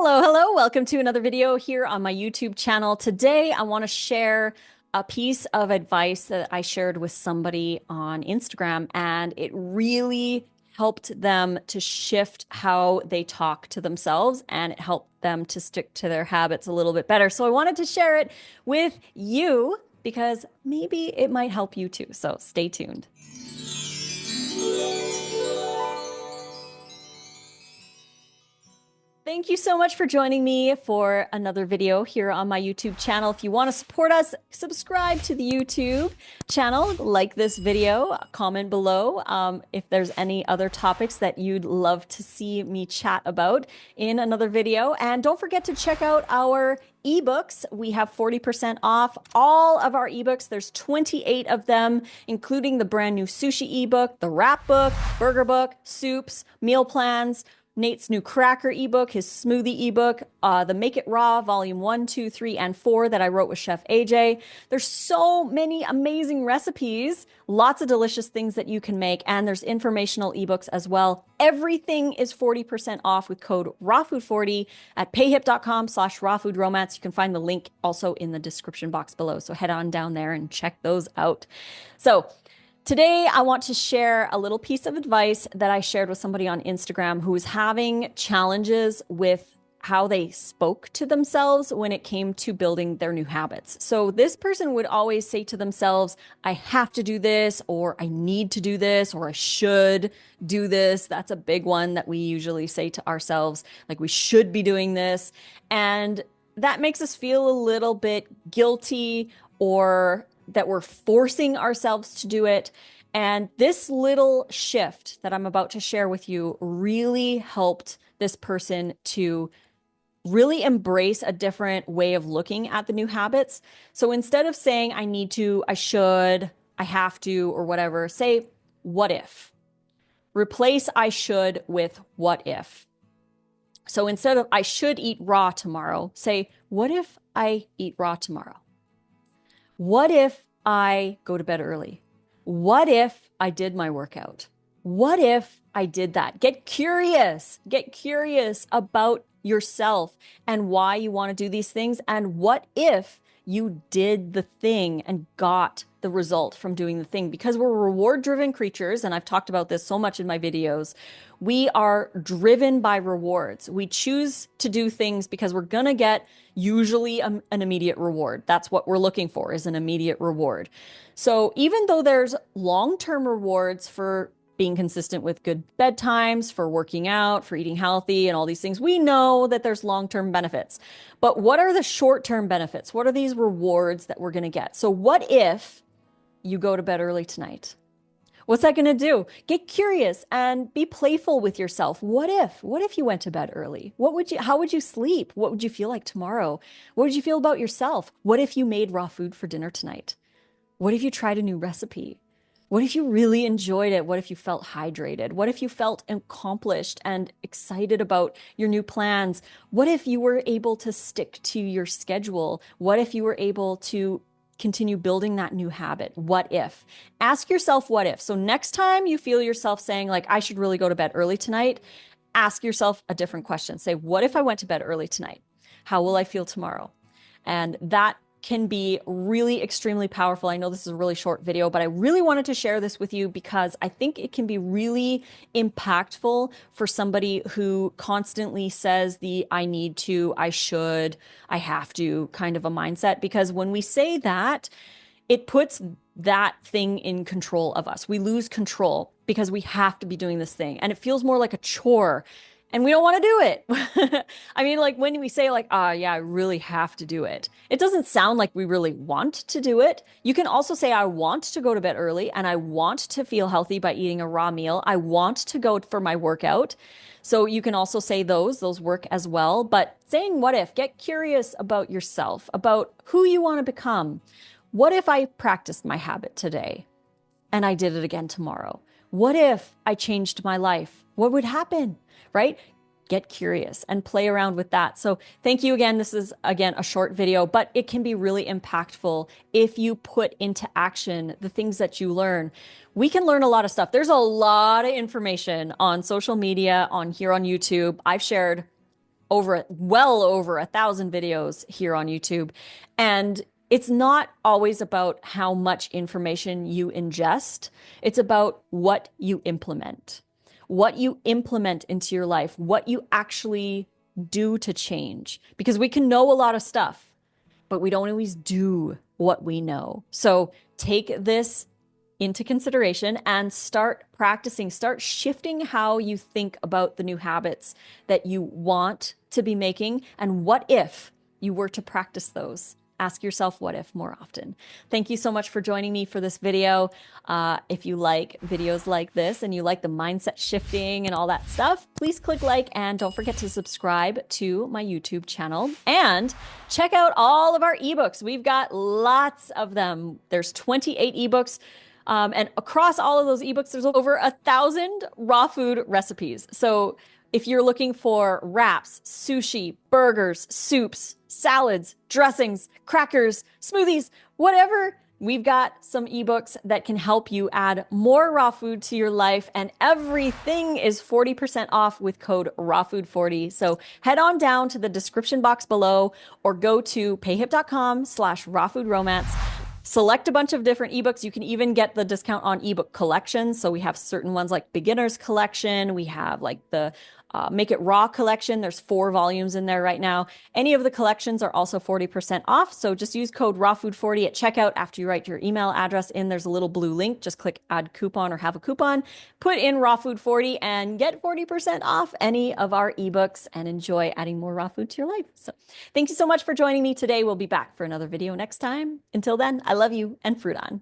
Hello, hello. Welcome to another video here on my YouTube channel. Today, I want to share a piece of advice that I shared with somebody on Instagram, and it really helped them to shift how they talk to themselves, and it helped them to stick to their habits a little bit better. So I wanted to share it with you because maybe it might help you too. So stay tuned. Thank you so much for joining me for another video here on my YouTube channel. If you want to support us, subscribe to the YouTube channel, like this video, comment below if there's any other topics that you'd love to see me chat about in another video. And don't forget to check out our ebooks. We have 40% off all of our ebooks. There's 28 of them, including the brand new sushi ebook, the wrap book, burger book, soups, meal plans, Nate's new cracker ebook, his smoothie ebook, the Make It Raw volume 1, 2, 3, and 4 that I wrote with Chef AJ. There's so many amazing recipes, lots of delicious things that you can make, and there's informational ebooks as well. Everything is 40% off with code RAWFOOD40 at payhip.com/rawfoodromance. You can find the link also in the description box below. So head on down there and check those out. So today, I want to share a little piece of advice that I shared with somebody on Instagram who was having challenges with how they spoke to themselves when it came to building their new habits. So this person would always say to themselves, I have to do this, or I need to do this, or I should do this. That's a big one that we usually say to ourselves, like we should be doing this. And that makes us feel a little bit guilty or that we're forcing ourselves to do it. And this little shift that I'm about to share with you really helped this person to really embrace a different way of looking at the new habits. So instead of saying, I need to, I should, I have to, or whatever, say, what if? Replace I should with what if. So instead of I should eat raw tomorrow, say, what if I eat raw tomorrow? What if I go to bed early? What if I did my workout? What if I did that? Get curious. Get curious about yourself and why you want to do these things. And what if you did the thing and got the result from doing the thing? Because we're reward-driven creatures, and I've talked about this so much in my videos. We are driven by rewards. We choose to do things because we're going to get usually an immediate reward. That's what we're looking for, is an immediate reward. So even though there's long-term rewards for being consistent with good bedtimes, for working out, for eating healthy, and all these things, we know that there's long-term benefits. But what are the short-term benefits? What are these rewards that we're going to get? So what if you go to bed early tonight? What's that going to do? Get curious and be playful with yourself. What if? What if you went to bed early? How would you sleep? What would you feel like tomorrow? What would you feel about yourself? What if you made raw food for dinner tonight? What if you tried a new recipe? What if you really enjoyed it? What if you felt hydrated? What if you felt accomplished and excited about your new plans? What if you were able to stick to your schedule? What if you were able to continue building that new habit? What if? Ask yourself what if. So next time you feel yourself saying like, I should really go to bed early tonight, ask yourself a different question. Say, what if I went to bed early tonight? How will I feel tomorrow? And that can be really extremely powerful. I know this is a really short video, but I really wanted to share this with you because I think it can be really impactful for somebody who constantly says the I need to, I should, I have to kind of a mindset. Because when we say that, it puts that thing in control of us. We lose control because we have to be doing this thing. And it feels more like a chore. And we don't want to do it. I mean, like when we say like, yeah, I really have to do it. It doesn't sound like we really want to do it. You can also say, I want to go to bed early and I want to feel healthy by eating a raw meal. I want to go for my workout. So you can also say those work as well. But saying what if, get curious about yourself, about who you want to become. What if I practiced my habit today and I did it again tomorrow? What if I changed my life? What would happen? Right? Get curious and play around with that. So thank you again. This is, again, a short video, but it can be really impactful if you put into action the things that you learn. We can learn a lot of stuff. There's a lot of information on social media, on here on YouTube. I've shared well over 1,000 videos here on YouTube. And it's not always about how much information you ingest. It's about what you implement, into your life, what you actually do to change. Because we can know a lot of stuff, but we don't always do what we know. So take this into consideration and start practicing, start shifting how you think about the new habits that you want to be making. And what if you were to practice those? Ask yourself what if more often. Thank you so much for joining me for this video. If you like videos like this and you like the mindset shifting and all that stuff, please click like and don't forget to subscribe to my YouTube channel and check out all of our ebooks. We've got lots of them. There's 28 ebooks. And across all of those ebooks, there's over 1,000 raw food recipes. So if you're looking for wraps, sushi, burgers, soups, salads, dressings, crackers, smoothies, whatever, we've got some ebooks that can help you add more raw food to your life. And everything is 40% off with code RAWFOOD40. So head on down to the description box below or go to payhip.com/rawfoodromance. Select a bunch of different ebooks. You can even get the discount on ebook collections. So we have certain ones like Beginner's Collection. We have like the Make It Raw collection. There's 4 volumes in there right now. Any of the collections are also 40% off. So just use code RAWFOOD40 at checkout. After you write your email address in, there's a little blue link. Just click add coupon or have a coupon. Put in RAWFOOD40 and get 40% off any of our ebooks and enjoy adding more raw food to your life. So thank you so much for joining me today. We'll be back for another video next time. Until then, I love you and fruit on.